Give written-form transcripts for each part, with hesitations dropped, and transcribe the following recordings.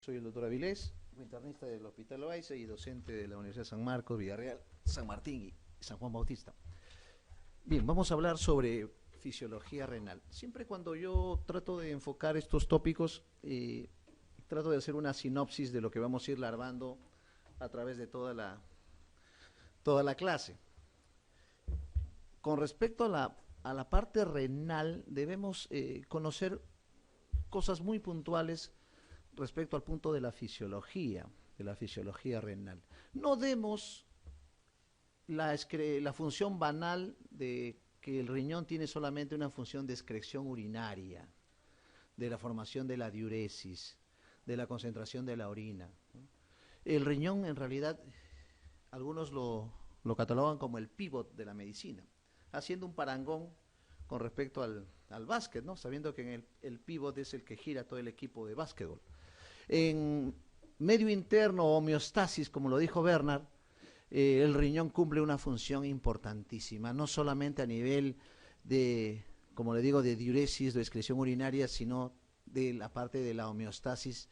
Soy el doctor Avilés, internista del Hospital Loaiza y docente de la Universidad de San Marcos, Villarreal, San Martín y San Juan Bautista. Bien, vamos a hablar sobre fisiología renal. Siempre cuando yo trato de enfocar estos tópicos, trato de hacer una sinopsis de lo que vamos a ir larvando a través de toda la clase. Con respecto a la parte renal, debemos conocer cosas muy puntuales respecto al punto de la fisiología renal. No demos la función banal de que el riñón tiene solamente una función de excreción urinaria, de la formación de la diuresis, de la concentración de la orina. El riñón, en realidad, algunos lo catalogan como el pívot de la medicina, haciendo un parangón con respecto al básquet, ¿no? Sabiendo que el pívot es el que gira todo el equipo de básquetbol. En medio interno o homeostasis, como lo dijo Bernard, el riñón cumple una función importantísima, no solamente a nivel de, como le digo, de diuresis, de excreción urinaria, sino de la parte de la homeostasis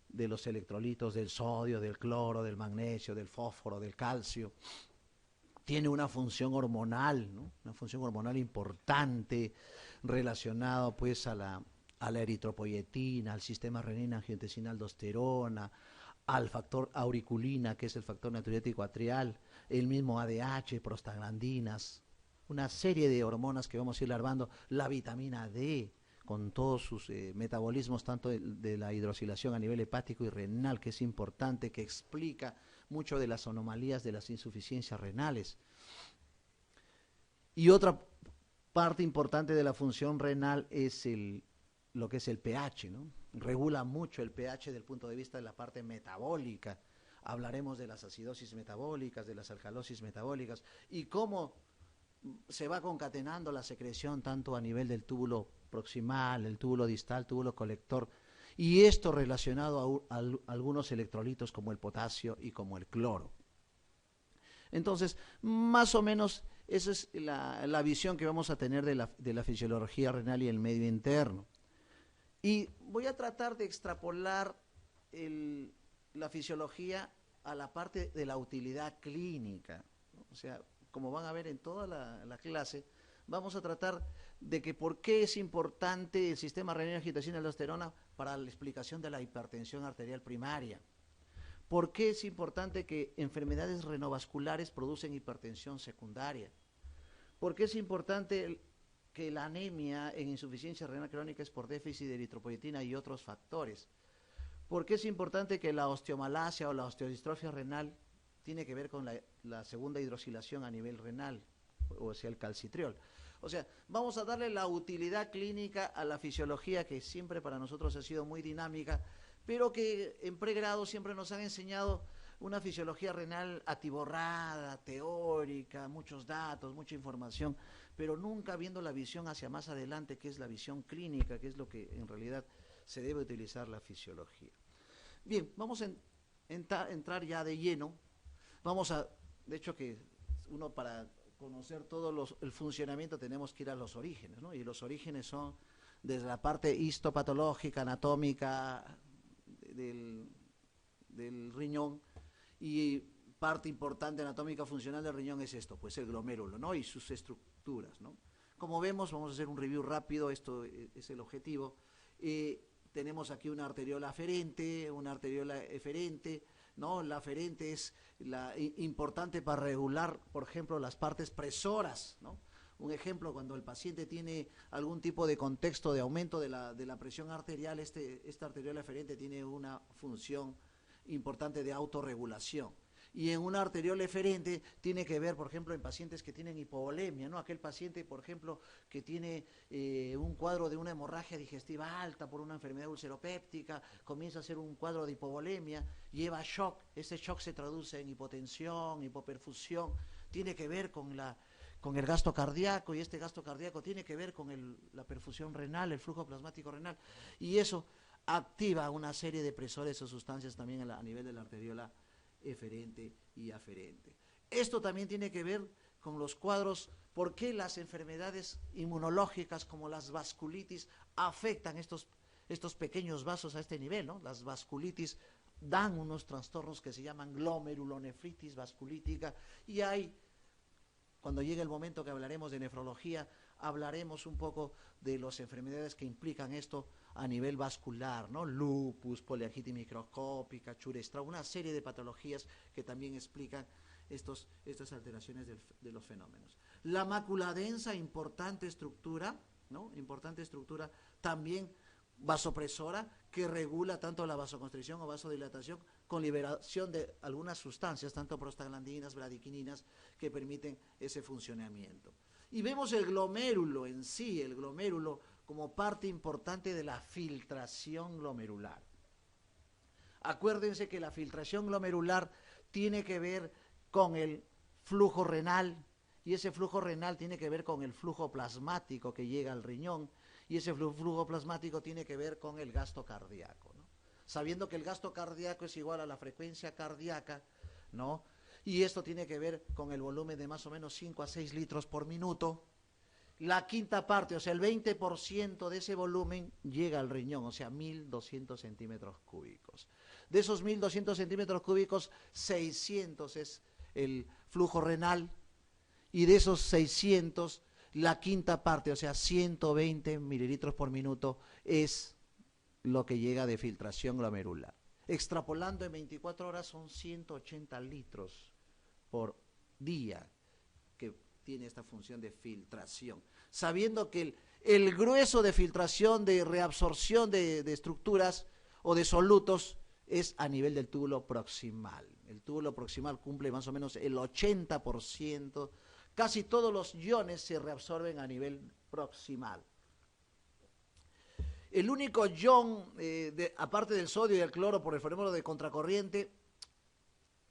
de los electrolitos, del sodio, del cloro, del magnesio, del fósforo, del calcio. Tiene una función hormonal, ¿no? Una función hormonal importante relacionada pues a la eritropoyetina, al sistema renina-angiotensina-aldosterona, al factor auriculina, que es el factor natriurético atrial, el mismo ADH, prostaglandinas, una serie de hormonas que vamos a ir larvando, la vitamina D, con todos sus metabolismos, tanto de la hidroxilación a nivel hepático y renal, que es importante, que explica mucho de las anomalías de las insuficiencias renales. Y otra parte importante de la función renal es lo que es el pH, ¿no? Regula mucho el pH desde el punto de vista de la parte metabólica. Hablaremos de las acidosis metabólicas, de las alcalosis metabólicas y cómo se va concatenando la secreción tanto a nivel del túbulo proximal, el túbulo distal, túbulo colector, y esto relacionado a algunos electrolitos como el potasio y como el cloro. Entonces, más o menos, esa es la visión que vamos a tener de la fisiología renal y el medio interno. Y voy a tratar de extrapolar la fisiología a la parte de la utilidad clínica, ¿no? O sea, como van a ver en toda la clase, vamos a tratar de que por qué es importante el sistema renina-angiotensina-aldosterona para la explicación de la hipertensión arterial primaria. ¿Por qué es importante que enfermedades renovasculares producen hipertensión secundaria? ¿Por qué es importante que la anemia en insuficiencia renal crónica es por déficit de eritropoyetina y otros factores? ¿Por qué es importante que la osteomalacia o la osteodistrofia renal tiene que ver con la segunda hidroxilación a nivel renal, o sea, el calcitriol? O sea, vamos a darle la utilidad clínica a la fisiología que siempre para nosotros ha sido muy dinámica, pero que en pregrado siempre nos han enseñado una fisiología renal atiborrada, teórica, muchos datos, mucha información, pero nunca viendo la visión hacia más adelante, que es la visión clínica, que es lo que en realidad se debe utilizar la fisiología. Bien, vamos a entrar ya de lleno. De hecho que uno para conocer todo el funcionamiento tenemos que ir a los orígenes, ¿no? Y los orígenes son desde la parte histopatológica, anatómica del riñón, y parte importante anatómica funcional del riñón es esto, pues el glomérulo, ¿no? Y sus estructuras, ¿no? Como vemos, vamos a hacer un review rápido, esto es el objetivo. Tenemos aquí una arteriola aferente, una arteriola eferente, ¿no? La aferente es importante para regular, por ejemplo, las partes presoras, ¿no? Un ejemplo, cuando el paciente tiene algún tipo de contexto de aumento de la presión arterial, esta arteriola eferente tiene una función importante de autorregulación. Y en una arteriola eferente tiene que ver, por ejemplo, en pacientes que tienen hipovolemia, ¿no? Aquel paciente, por ejemplo, que tiene un cuadro de una hemorragia digestiva alta por una enfermedad ulceropéptica, comienza a hacer un cuadro de hipovolemia, lleva shock, ese shock se traduce en hipotensión, hipoperfusión, tiene que ver con el gasto cardíaco, y este gasto cardíaco tiene que ver con la perfusión renal, el flujo plasmático renal, y eso activa una serie de presores o sustancias también a nivel de la arteriola eferente y aferente. Esto también tiene que ver con los cuadros, por qué las enfermedades inmunológicas como las vasculitis afectan estos pequeños vasos a este nivel, ¿no? Las vasculitis dan unos trastornos que se llaman glomerulonefritis vasculítica, y hay, cuando llegue el momento que hablaremos de nefrología, hablaremos un poco de las enfermedades que implican esto a nivel vascular, ¿no? Lupus, poliartritis microscópica, Churestral, una serie de patologías que también explican estas alteraciones de los fenómenos. La mácula densa, importante estructura, ¿no? Importante estructura también vasopresora, que regula tanto la vasoconstricción o vasodilatación con liberación de algunas sustancias, tanto prostaglandinas, bradiquininas, que permiten ese funcionamiento. Y vemos el glomérulo en sí, el glomérulo como parte importante de la filtración glomerular. Acuérdense que la filtración glomerular tiene que ver con el flujo renal, y ese flujo renal tiene que ver con el flujo plasmático que llega al riñón, y ese flujo plasmático tiene que ver con el gasto cardíaco, ¿no? Sabiendo que el gasto cardíaco es igual a la frecuencia cardíaca, ¿no? Y esto tiene que ver con el volumen de más o menos 5 a 6 litros por minuto. La quinta parte, o sea, el 20% de ese volumen llega al riñón, o sea, 1.200 centímetros cúbicos. De esos 1.200 centímetros cúbicos, 600 es el flujo renal, y de esos 600, la quinta parte, o sea, 120 mililitros por minuto, es lo que llega de filtración glomerular. Extrapolando en 24 horas son 180 litros por día que tiene esta función de filtración. Sabiendo que el grueso de filtración, de reabsorción de estructuras o de solutos es a nivel del túbulo proximal. El túbulo proximal cumple más o menos el 80%. Casi todos los iones se reabsorben a nivel proximal. El único ion, aparte del sodio y el cloro por el fenómeno de contracorriente,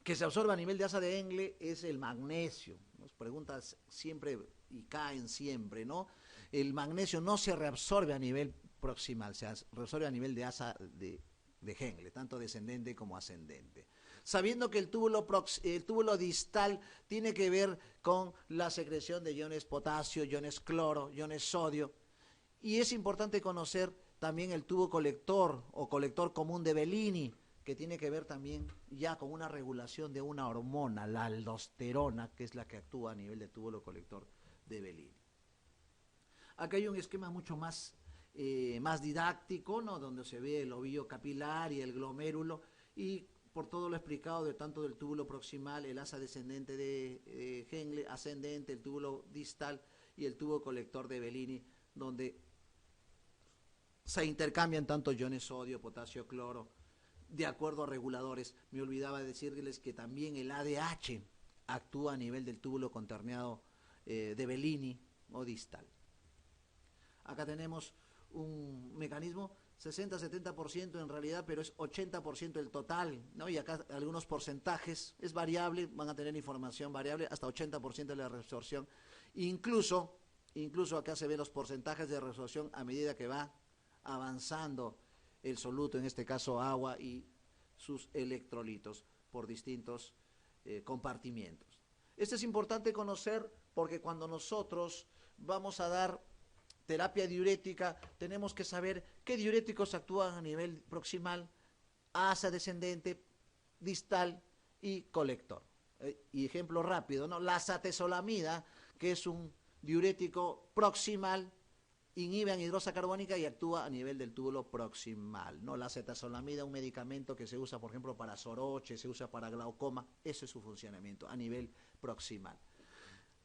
que se absorbe a nivel de asa de Engle es el magnesio. Nos preguntan siempre y caen siempre, ¿no? El magnesio no se reabsorbe a nivel proximal, se reabsorbe a nivel de asa de Henle, tanto descendente como ascendente. Sabiendo que el túbulo distal tiene que ver con la secreción de iones potasio, iones cloro, iones sodio, y es importante conocer también el tubo colector o colector común de Bellini, que tiene que ver también ya con una regulación de una hormona, la aldosterona, que es la que actúa a nivel del túbulo colector de Bellini. Acá hay un esquema mucho más didáctico, ¿no? Donde se ve el ovillo capilar y el glomérulo, y por todo lo explicado de tanto del túbulo proximal, el asa descendente de Henle, ascendente, el túbulo distal y el tubo colector de Bellini, donde se intercambian tanto iones sodio, potasio, cloro, de acuerdo a reguladores. Me olvidaba decirles que también el ADH actúa a nivel del túbulo conterneado de Bellini o distal. Acá tenemos un mecanismo 60-70% en realidad, pero es 80% el total, ¿no? Y acá algunos porcentajes, es variable, van a tener información variable, hasta 80% de la reabsorción. Incluso acá se ven los porcentajes de reabsorción a medida que va avanzando el soluto, en este caso agua y sus electrolitos por distintos compartimientos. Esto es importante conocer porque cuando nosotros vamos a dar terapia diurética, tenemos que saber qué diuréticos actúan a nivel proximal, asa descendente, distal y colector. Y ejemplo rápido, ¿no? La azatezolamida, que es un diurético proximal, inhibe anhidrosa carbónica y actúa a nivel del túbulo proximal, ¿no? La acetazolamida, un medicamento que se usa, por ejemplo, para soroche, se usa para glaucoma, ese es su funcionamiento a nivel proximal.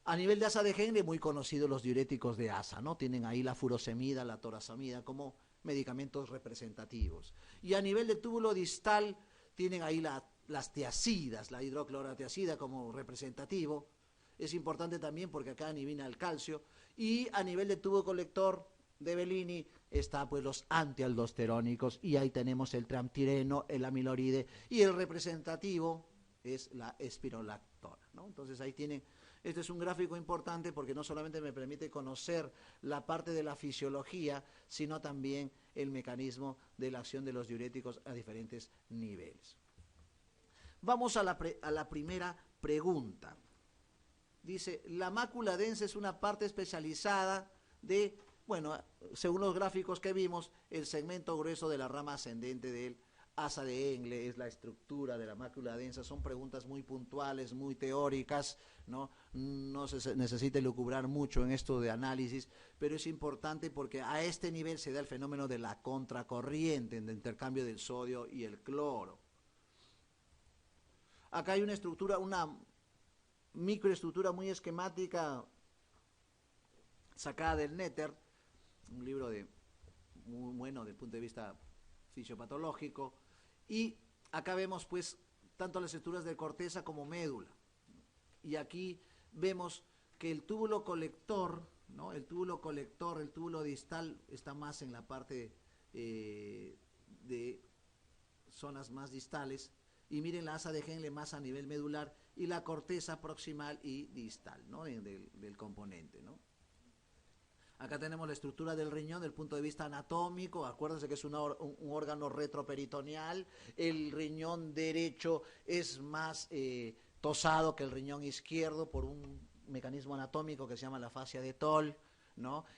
A nivel de asa de Henle, muy conocidos los diuréticos de asa, ¿no? Tienen ahí la furosemida, la torazamida como medicamentos representativos. Y a nivel de túbulo distal, tienen ahí las tiacidas, la hidroclorotiacida como representativo. Es importante también porque acá inhiben el calcio. Y a nivel de tubo colector de Bellini está pues los antialdosterónicos, y ahí tenemos el tramtireno, el amiloride, y el representativo es la espirolactona, ¿no? Entonces ahí tienen. Este es un gráfico importante porque no solamente me permite conocer la parte de la fisiología, sino también el mecanismo de la acción de los diuréticos a diferentes niveles. Vamos a la primera pregunta. Dice, la mácula densa es una parte especializada de Bueno, según los gráficos que vimos, el segmento grueso de la rama ascendente del asa de Engle es la estructura de la mácula densa. Son preguntas muy puntuales, muy teóricas, no se necesita lucubrar mucho en esto de análisis, pero es importante porque a este nivel se da el fenómeno de la contracorriente, en el intercambio del sodio y el cloro. Acá hay una estructura, una microestructura muy esquemática sacada del Netter, un libro muy bueno desde el punto de vista fisiopatológico, y acá vemos pues tanto las estructuras de corteza como médula, y aquí vemos que el túbulo colector, el túbulo distal está más en la parte de zonas más distales, y miren la asa de Henle más a nivel medular, y la corteza proximal y distal, del componente, Acá tenemos la estructura del riñón desde el punto de vista anatómico. Acuérdense que es un órgano retroperitoneal. El riñón derecho es más tosado que el riñón izquierdo por un mecanismo anatómico que se llama la fascia de Toll,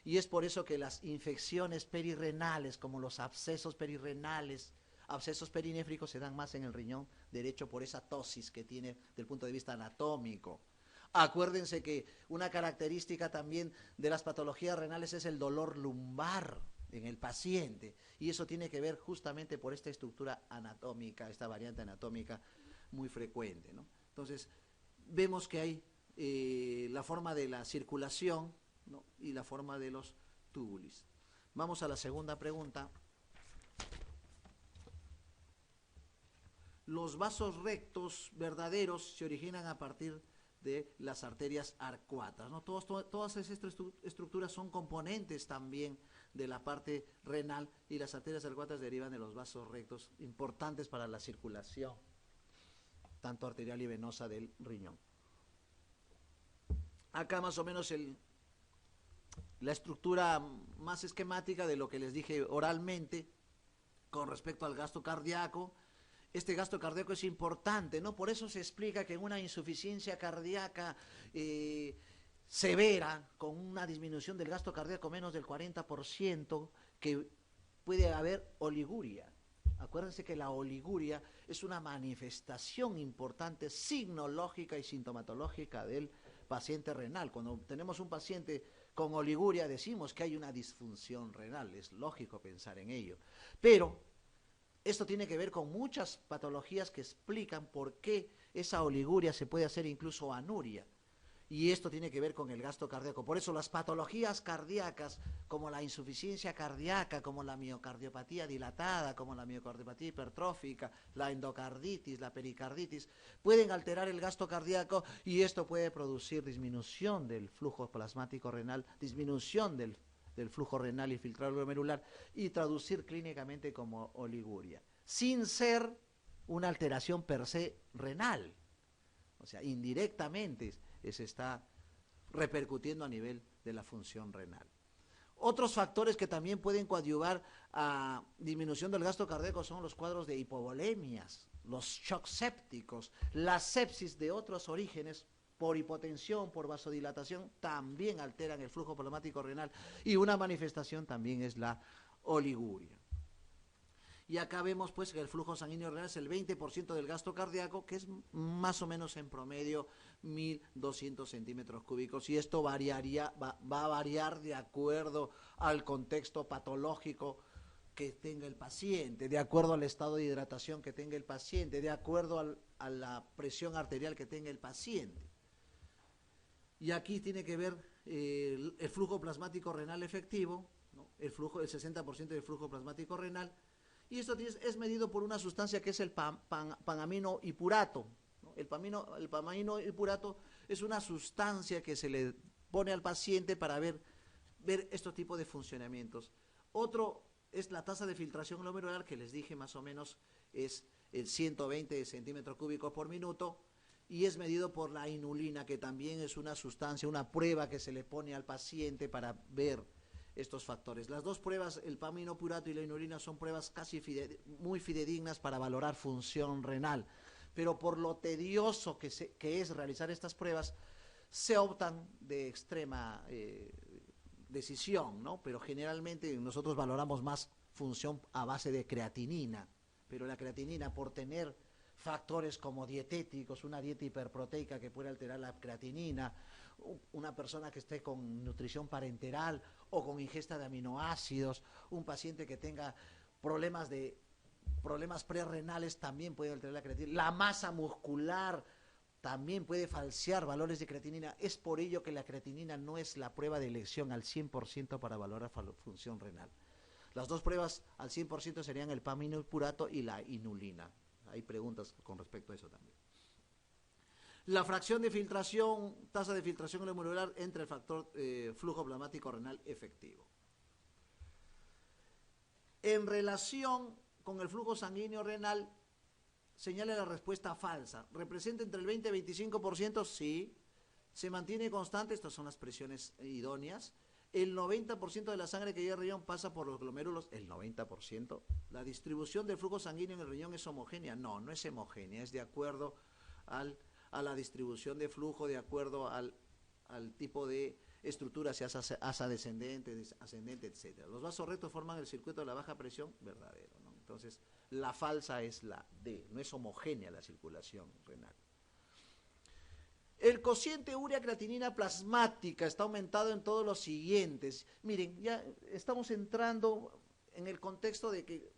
Y es por eso que las infecciones perirrenales, como los abscesos perirrenales, abscesos perinéfricos, se dan más en el riñón derecho por esa tosis que tiene desde el punto de vista anatómico. Acuérdense que una característica también de las patologías renales es el dolor lumbar en el paciente, y eso tiene que ver justamente por esta estructura anatómica, esta variante anatómica muy frecuente, Entonces, vemos que hay la forma de la circulación, y la forma de los túbulos. Vamos a la segunda pregunta. Los vasos rectos verdaderos se originan a partir de las arterias arcuatas, Todas esas estructuras son componentes también de la parte renal, y las arterias arcuatas derivan de los vasos rectos, importantes para la circulación, tanto arterial y venosa del riñón. Acá más o menos la estructura más esquemática de lo que les dije oralmente con respecto al gasto cardíaco. Este gasto cardíaco es importante, Por eso se explica que en una insuficiencia cardíaca severa, con una disminución del gasto cardíaco menos del 40%, que puede haber oliguria. Acuérdense que la oliguria es una manifestación importante, signológica y sintomatológica del paciente renal. Cuando tenemos un paciente con oliguria, decimos que hay una disfunción renal, es lógico pensar en ello. Pero esto tiene que ver con muchas patologías que explican por qué esa oliguria se puede hacer incluso anuria. Y esto tiene que ver con el gasto cardíaco. Por eso las patologías cardíacas, como la insuficiencia cardíaca, como la miocardiopatía dilatada, como la miocardiopatía hipertrófica, la endocarditis, la pericarditis, pueden alterar el gasto cardíaco, y esto puede producir disminución del flujo plasmático renal, disminución del flujo renal y filtrado glomerular, y traducir clínicamente como oliguria, sin ser una alteración per se renal. O sea, indirectamente se está repercutiendo a nivel de la función renal. Otros factores que también pueden coadyuvar a disminución del gasto cardíaco son los cuadros de hipovolemias, los shocks sépticos, la sepsis de otros orígenes, por hipotensión, por vasodilatación, también alteran el flujo plasmático renal, y una manifestación también es la oliguria. Y acá vemos pues que el flujo sanguíneo renal es el 20% del gasto cardíaco, que es más o menos en promedio 1.200 centímetros cúbicos, y esto va a variar de acuerdo al contexto patológico que tenga el paciente, de acuerdo al estado de hidratación que tenga el paciente, de acuerdo a la presión arterial que tenga el paciente. Y aquí tiene que ver el flujo plasmático renal efectivo, el 60% del flujo plasmático renal, y esto es medido por una sustancia que es el panaminohipurato. El panaminohipurato es una sustancia que se le pone al paciente para ver estos tipos de funcionamientos. Otro es la tasa de filtración glomerular, que les dije más o menos es el 120 centímetros cúbicos por minuto, y es medido por la inulina, que también es una sustancia, una prueba que se le pone al paciente para ver estos factores. Las dos pruebas, el panaminohipurato y la inulina, son pruebas muy fidedignas para valorar función renal, pero por lo tedioso que es realizar estas pruebas, se optan de extrema decisión, ¿no? Pero generalmente nosotros valoramos más función a base de creatinina, pero la creatinina, por tener factores como dietéticos, una dieta hiperproteica que puede alterar la creatinina, una persona que esté con nutrición parenteral o con ingesta de aminoácidos, un paciente que tenga problemas prerrenales también puede alterar la creatinina, la masa muscular también puede falsear valores de creatinina. Es por ello que la creatinina no es la prueba de elección al 100% para valorar función renal. Las dos pruebas al 100% serían el paminipurato y la inulina. Hay preguntas con respecto a eso también. La fracción de filtración, tasa de filtración glomerular entre el factor flujo plasmático renal efectivo. En relación con el flujo sanguíneo renal, señala la respuesta falsa. ¿Representa entre el 20 y 25%? Sí. ¿Se mantiene constante? Estas son las presiones idóneas. El 90% de la sangre que llega al riñón pasa por los glomérulos. El 90%. ¿La distribución del flujo sanguíneo en el riñón es homogénea? No, no es homogénea. Es de acuerdo a la distribución de flujo, de acuerdo al tipo de estructura, si es asa descendente, ascendente, etc. Los vasos rectos forman el circuito de la baja presión, verdadero, ¿no? Entonces, la falsa es la D, no es homogénea la circulación renal. El cociente urea-creatinina plasmática está aumentado en todos los siguientes. Miren, ya estamos entrando en el contexto de que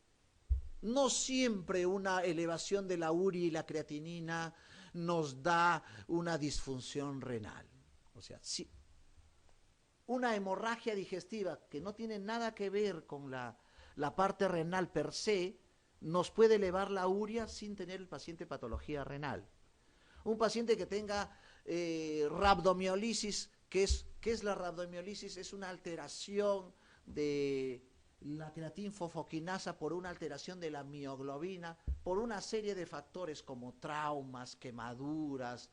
no siempre una elevación de la urea y la creatinina nos da una disfunción renal. O sea, si una hemorragia digestiva que no tiene nada que ver con la parte renal per se, nos puede elevar la urea sin tener el paciente patología renal. Un paciente que tenga rhabdomiolisis, ¿qué es la rhabdomiolisis? Es una alteración de la creatinfosfoquinasa por una alteración de la mioglobina, por una serie de factores como traumas, quemaduras,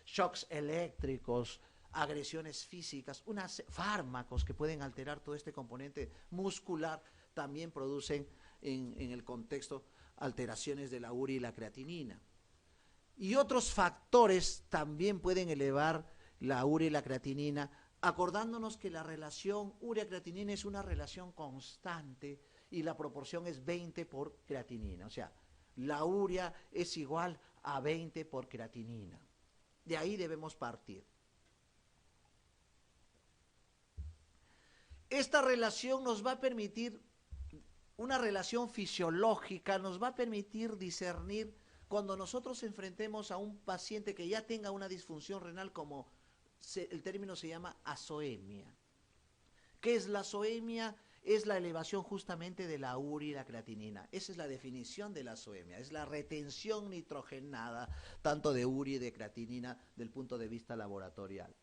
shocks eléctricos, agresiones físicas, fármacos que pueden alterar todo este componente muscular, también producen en el contexto alteraciones de la urea y la creatinina. Y otros factores también pueden elevar la urea y la creatinina, acordándonos que la relación urea-creatinina es una relación constante y la proporción es 20 por creatinina. O sea, la urea es igual a 20 por creatinina. De ahí debemos partir. Esta relación nos va a permitir, una relación fisiológica, nos va a permitir discernir cuando nosotros enfrentemos a un paciente que ya tenga una disfunción renal, como el término se llama azoemia. ¿Qué es la azoemia? Es la elevación justamente de la urea y la creatinina. Esa es la definición de la azoemia, es la retención nitrogenada tanto de urea y de creatinina del punto de vista laboratorial.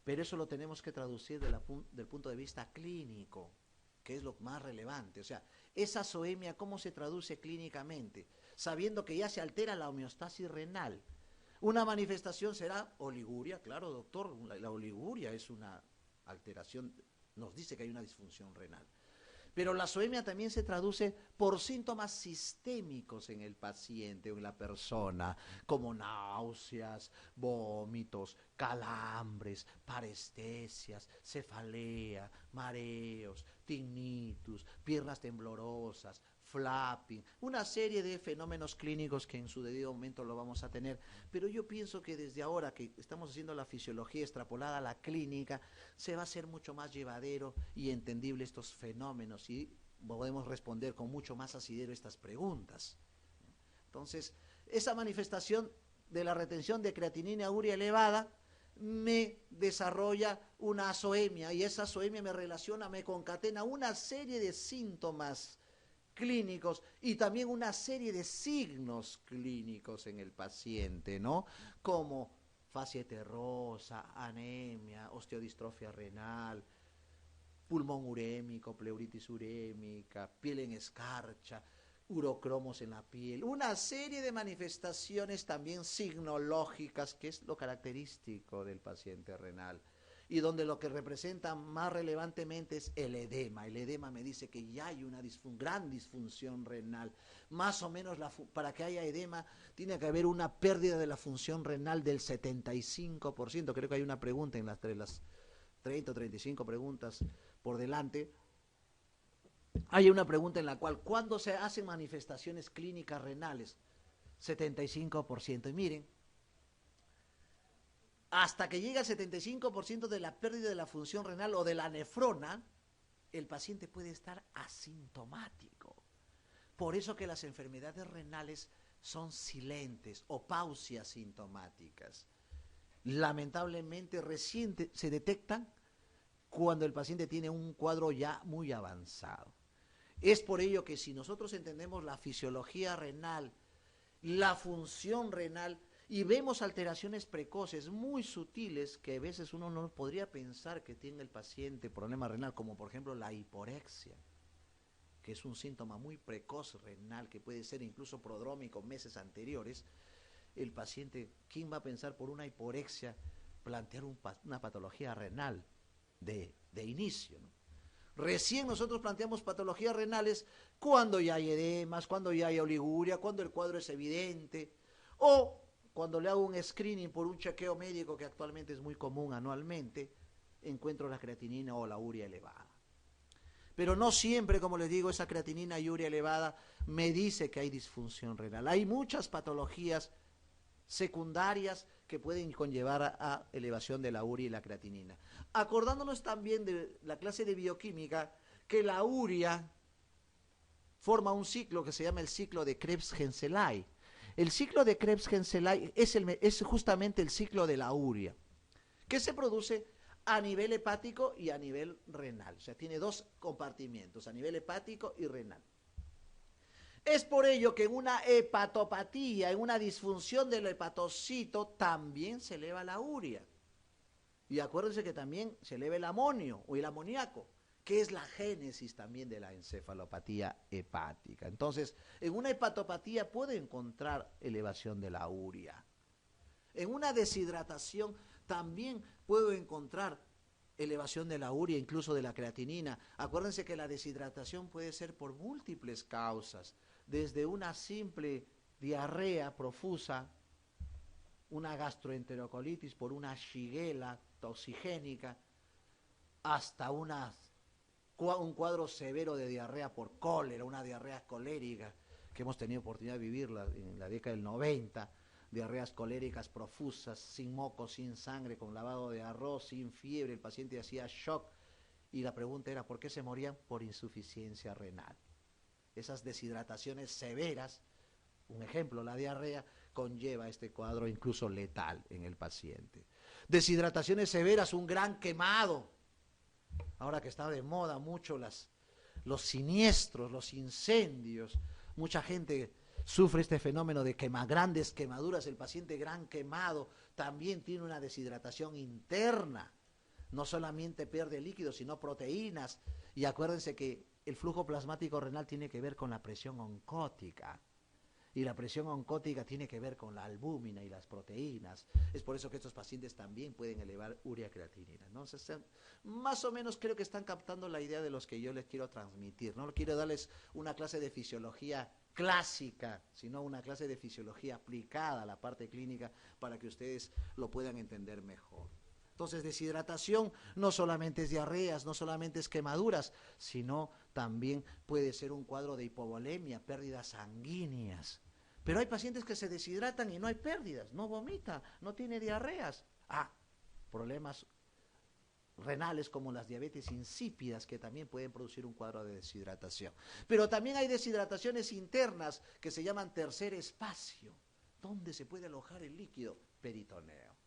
Pero eso lo tenemos que traducir del punto de vista clínico, que es lo más relevante. O sea, esa azoemia, ¿cómo se traduce clínicamente? Sabiendo que ya se altera la homeostasis renal. Una manifestación será oliguria, claro, doctor, la oliguria es una alteración, nos dice que hay una disfunción renal. Pero la azoemia también se traduce por síntomas sistémicos en el paciente o en la persona, como náuseas, vómitos, calambres, parestesias, cefalea, mareos, tinnitus, piernas temblorosas, flapping, una serie de fenómenos clínicos que en su debido momento lo vamos a tener. Pero yo pienso que desde ahora que estamos haciendo la fisiología extrapolada a la clínica, se va a hacer mucho más llevadero y entendible estos fenómenos y podemos responder con mucho más asidero estas preguntas. Entonces, esa manifestación de la retención de creatinina urea elevada me desarrolla una azoemia y esa azoemia me concatena una serie de síntomas clínicos y también una serie de signos clínicos en el paciente, ¿no? Como fascia terrosa, anemia, osteodistrofia renal, pulmón urémico, pleuritis urémica, piel en escarcha, urocromos en la piel, una serie de manifestaciones también signológicas, que es lo característico del paciente renal. Y donde lo que representa más relevantemente es el edema. El edema me dice que ya hay una gran disfunción renal. Más o menos para que haya edema tiene que haber una pérdida de la función renal del 75%. Creo que hay una pregunta entre las 30 o 35 preguntas por delante, hay una pregunta en la cual, ¿cuándo se hacen manifestaciones clínicas renales? 75%. Y miren, hasta que llega al 75% de la pérdida de la función renal o de la nefrona, el paciente puede estar asintomático. Por eso que las enfermedades renales son silentes o pausias sintomáticas. Lamentablemente recién se detectan cuando el paciente tiene un cuadro ya muy avanzado. Es por ello que si nosotros entendemos la fisiología renal, la función renal, y vemos alteraciones precoces muy sutiles que a veces uno no podría pensar que tiene el paciente problema renal, como por ejemplo la hiporexia, que es un síntoma muy precoz renal, que puede ser incluso prodrómico meses anteriores. El paciente, ¿quién va a pensar por una hiporexia plantear una patología renal de inicio, ¿no? Recién nosotros planteamos patologías renales cuando ya hay edemas, cuando ya hay oliguria, cuando el cuadro es evidente, o cuando le hago un screening por un chequeo médico que actualmente es muy común anualmente, encuentro la creatinina o la urea elevada. Pero no siempre, como les digo, esa creatinina y urea elevada me dice que hay disfunción renal. Hay muchas patologías secundarias que pueden conllevar a elevación de la urea y la creatinina. Acordándonos también de la clase de bioquímica, que la urea forma un ciclo que se llama el ciclo de Krebs-Genzelay. El ciclo de Krebs-Genzelay es justamente el ciclo de la urea, que se produce a nivel hepático y a nivel renal. O sea, tiene dos compartimientos, a nivel hepático y renal. Es por ello que en una hepatopatía, en una disfunción del hepatocito, también se eleva la urea. Y acuérdense que también se eleva el amonio o el amoníaco, que es la génesis también de la encefalopatía hepática. Entonces, en una hepatopatía puede encontrar elevación de la urea. En una deshidratación también puedo encontrar elevación de la urea, incluso de la creatinina. Acuérdense que la deshidratación puede ser por múltiples causas, desde una simple diarrea profusa, una gastroenterocolitis por una shigella toxigénica, hasta un cuadro severo de diarrea por cólera, una diarrea colérica, que hemos tenido oportunidad de vivirla en la década del 90, diarreas coléricas profusas, sin moco, sin sangre, con lavado de arroz, sin fiebre, el paciente hacía shock, y la pregunta era, ¿por qué se morían? Por insuficiencia renal. Esas deshidrataciones severas, un ejemplo, la diarrea, conlleva este cuadro incluso letal en el paciente. Deshidrataciones severas, un gran quemado. Ahora que está de moda mucho los siniestros, los incendios, mucha gente sufre este fenómeno de grandes quemaduras. El paciente gran quemado también tiene una deshidratación interna. No solamente pierde líquidos, sino proteínas. Y acuérdense que el flujo plasmático renal tiene que ver con la presión oncótica. Y la presión oncótica tiene que ver con la albúmina y las proteínas. Es por eso que estos pacientes también pueden elevar urea creatinina. Entonces, más o menos creo que están captando la idea de los que yo les quiero transmitir. No quiero darles una clase de fisiología clásica, sino una clase de fisiología aplicada a la parte clínica para que ustedes lo puedan entender mejor. Entonces, deshidratación no solamente es diarreas, no solamente es quemaduras, sino también puede ser un cuadro de hipovolemia, pérdidas sanguíneas. Pero hay pacientes que se deshidratan y no hay pérdidas, no vomita, no tiene diarreas. Problemas renales como las diabetes insípidas que también pueden producir un cuadro de deshidratación. Pero también hay deshidrataciones internas que se llaman tercer espacio. ¿Dónde se puede alojar el líquido? Peritoneo.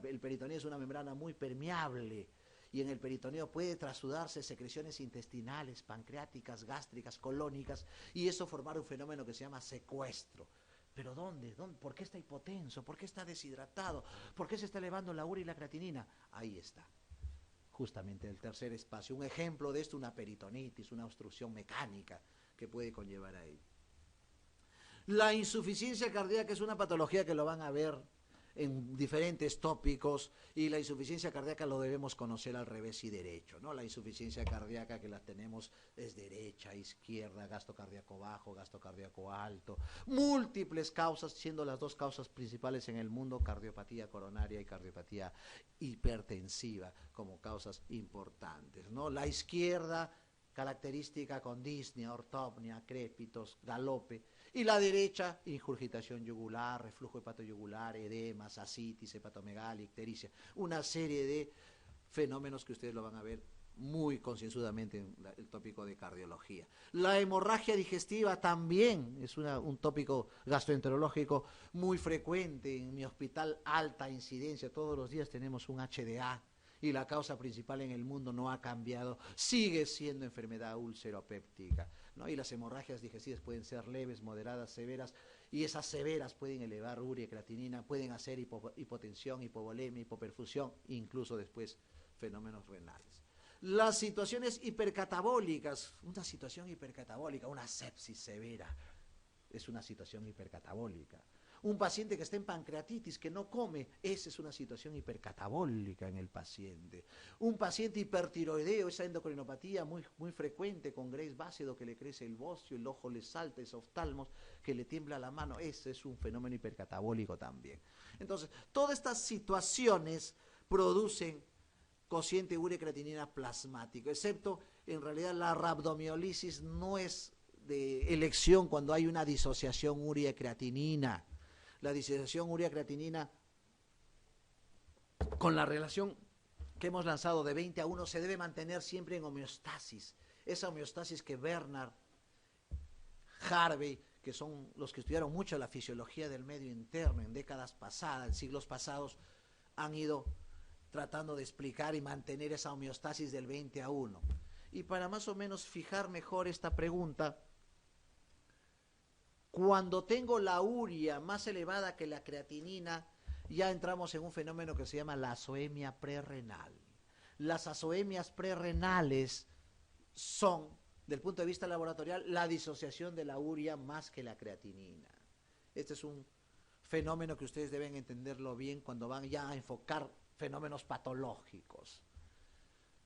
El peritoneo es una membrana muy permeable y en el peritoneo puede trasudarse secreciones intestinales, pancreáticas, gástricas, colónicas, y eso formar un fenómeno que se llama secuestro. ¿Pero dónde? ¿Por qué está hipotenso? ¿Por qué está deshidratado? ¿Por qué se está elevando la urea y la creatinina? Ahí está, justamente el tercer espacio. Un ejemplo de esto, una peritonitis, una obstrucción mecánica que puede conllevar a ello. La insuficiencia cardíaca es una patología que lo van a ver en diferentes tópicos, y la insuficiencia cardíaca lo debemos conocer al revés y derecho, ¿no? La insuficiencia cardíaca que la tenemos es derecha, izquierda, gasto cardíaco bajo, gasto cardíaco alto, múltiples causas, siendo las dos causas principales en el mundo cardiopatía coronaria y cardiopatía hipertensiva como causas importantes, ¿no? La izquierda, característica con disnea, ortopnia, crépitos, galope, y la derecha, ingurgitación yugular, reflujo hepatoyugular, edemas, ascitis, hepatomegalia, ictericia, una serie de fenómenos que ustedes lo van a ver muy concienzudamente en el tópico de cardiología. La hemorragia digestiva también es un tópico gastroenterológico muy frecuente en mi hospital, alta incidencia, todos los días tenemos un HDA, y la causa principal en el mundo no ha cambiado, sigue siendo enfermedad úlcero-péptica, ¿no? Y las hemorragias digestivas pueden ser leves, moderadas, severas, y esas severas pueden elevar urea y creatinina, pueden hacer hipotensión, hipovolemia, hipoperfusión, incluso después fenómenos renales. Las situaciones hipercatabólicas, una situación hipercatabólica, una sepsis severa, es una situación hipercatabólica. Un paciente que está en pancreatitis, que no come, esa es una situación hipercatabólica en el paciente. Un paciente hipertiroideo, esa endocrinopatía muy frecuente con Graves básido, que le crece el bocio, el ojo le salta, es oftalmos, que le tiembla la mano, ese es un fenómeno hipercatabólico también. Entonces, todas estas situaciones producen cociente urea-creatinina plasmático, excepto en realidad la rhabdomiolisis no es de elección cuando hay una disociación urea-creatinina. La disociación urea-creatinina con la relación que hemos lanzado de 20:1 se debe mantener siempre en homeostasis. Esa homeostasis que Bernard, Harvey, que son los que estudiaron mucho la fisiología del medio interno en décadas pasadas, en siglos pasados, han ido tratando de explicar y mantener esa homeostasis del 20:1. Y para más o menos fijar mejor esta pregunta, cuando tengo la urea más elevada que la creatinina, ya entramos en un fenómeno que se llama la azoemia prerrenal. Las azoemias prerrenales son, del punto de vista laboratorial, la disociación de la urea más que la creatinina. Este es un fenómeno que ustedes deben entenderlo bien cuando van ya a enfocar fenómenos patológicos.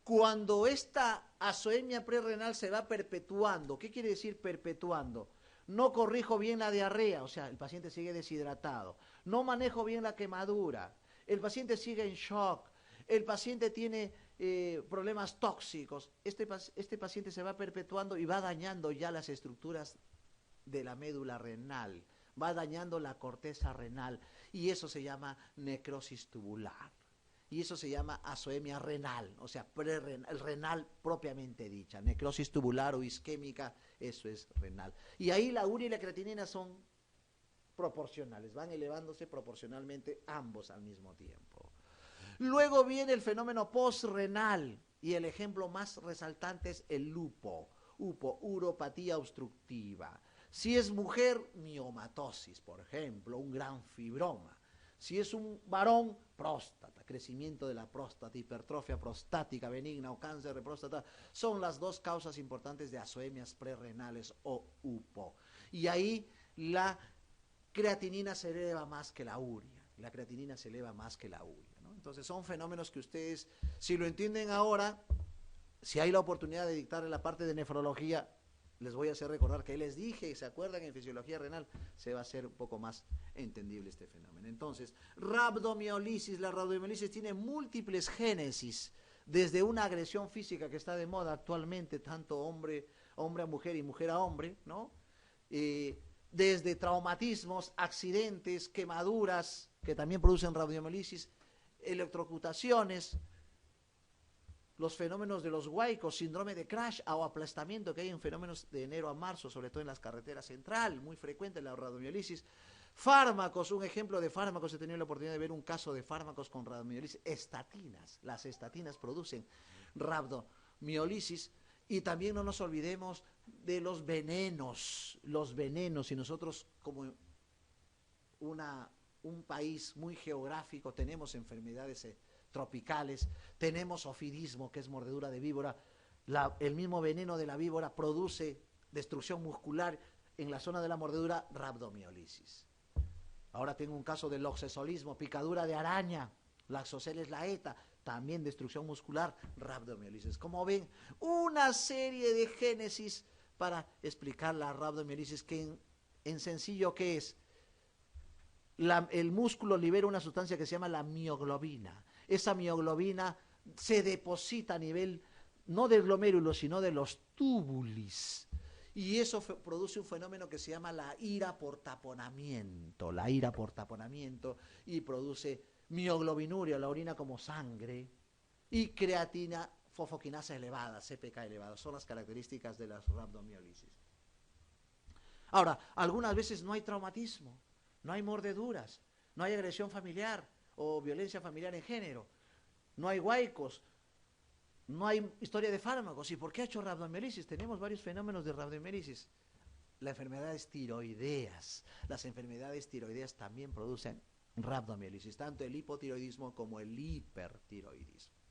Cuando esta azoemia prerrenal se va perpetuando, ¿qué quiere decir perpetuando? No corrijo bien la diarrea, o sea, el paciente sigue deshidratado. No manejo bien la quemadura. El paciente sigue en shock. El paciente tiene problemas tóxicos. Este paciente se va perpetuando y va dañando ya las estructuras de la médula renal. Va dañando la corteza renal. Y eso se llama necrosis tubular. Y eso se llama azoemia renal, o sea, renal propiamente dicha. Necrosis tubular o isquémica, eso es renal. Y ahí la urea y la creatinina son proporcionales, van elevándose proporcionalmente ambos al mismo tiempo. Luego viene el fenómeno postrenal, y el ejemplo más resaltante es el lupo, uropatía obstructiva. Si es mujer, miomatosis, por ejemplo, un gran fibroma. Si es un varón, próstata, crecimiento de la próstata, hipertrofia prostática benigna o cáncer de próstata, son las dos causas importantes de azoemias prerrenales o UPO. Y ahí la creatinina se eleva más que la urea, la creatinina se eleva más que la urea, ¿no? Entonces son fenómenos que ustedes, si lo entienden ahora, si hay la oportunidad de dictar en la parte de nefrología, les voy a hacer recordar que les dije, ¿se acuerdan? En fisiología renal se va a hacer un poco más entendible este fenómeno. Entonces, rhabdomiolisis, la rhabdomiolisis tiene múltiples génesis, desde una agresión física que está de moda actualmente, tanto hombre a mujer y mujer a hombre, ¿no? Desde traumatismos, accidentes, quemaduras, que también producen rhabdomiolisis, electrocutaciones, los fenómenos de los huaicos, síndrome de crash o aplastamiento que hay en fenómenos de enero a marzo, sobre todo en las carreteras central, muy frecuente la rhabdomiolisis. Fármacos, un ejemplo de fármacos, he tenido la oportunidad de ver un caso de fármacos con rhabdomiolisis, estatinas, las estatinas producen rhabdomiolisis. Y también no nos olvidemos de los venenos, y nosotros como un país muy geográfico tenemos enfermedades tropicales, tenemos ofidismo, que es mordedura de víbora, el mismo veneno de la víbora produce destrucción muscular en la zona de la mordedura, rhabdomiolisis. Ahora tengo un caso de loxesolismo, picadura de araña, Laxoceles laeta, también destrucción muscular, rhabdomiolisis. Como ven, una serie de génesis para explicar la rhabdomiolisis que en sencillo, ¿qué es? El músculo libera una sustancia que se llama la mioglobina. Esa mioglobina se deposita a nivel no del glomérulo, sino de los túbulis. Y eso produce un fenómeno que se llama la ira por taponamiento, y produce mioglobinuria, la orina como sangre, y creatina fosfoquinasa elevada, CPK elevada. Son las características de la rhabdomiolisis. Ahora, algunas veces no hay traumatismo, no hay mordeduras, no hay agresión familiar o violencia familiar en género, no hay huaicos, no hay historia de fármacos. ¿Y por qué ha hecho rhabdomiolisis? Tenemos varios fenómenos de rhabdomiolisis. Las enfermedades tiroideas. Las enfermedades tiroideas también producen rhabdomiolisis, tanto el hipotiroidismo como el hipertiroidismo.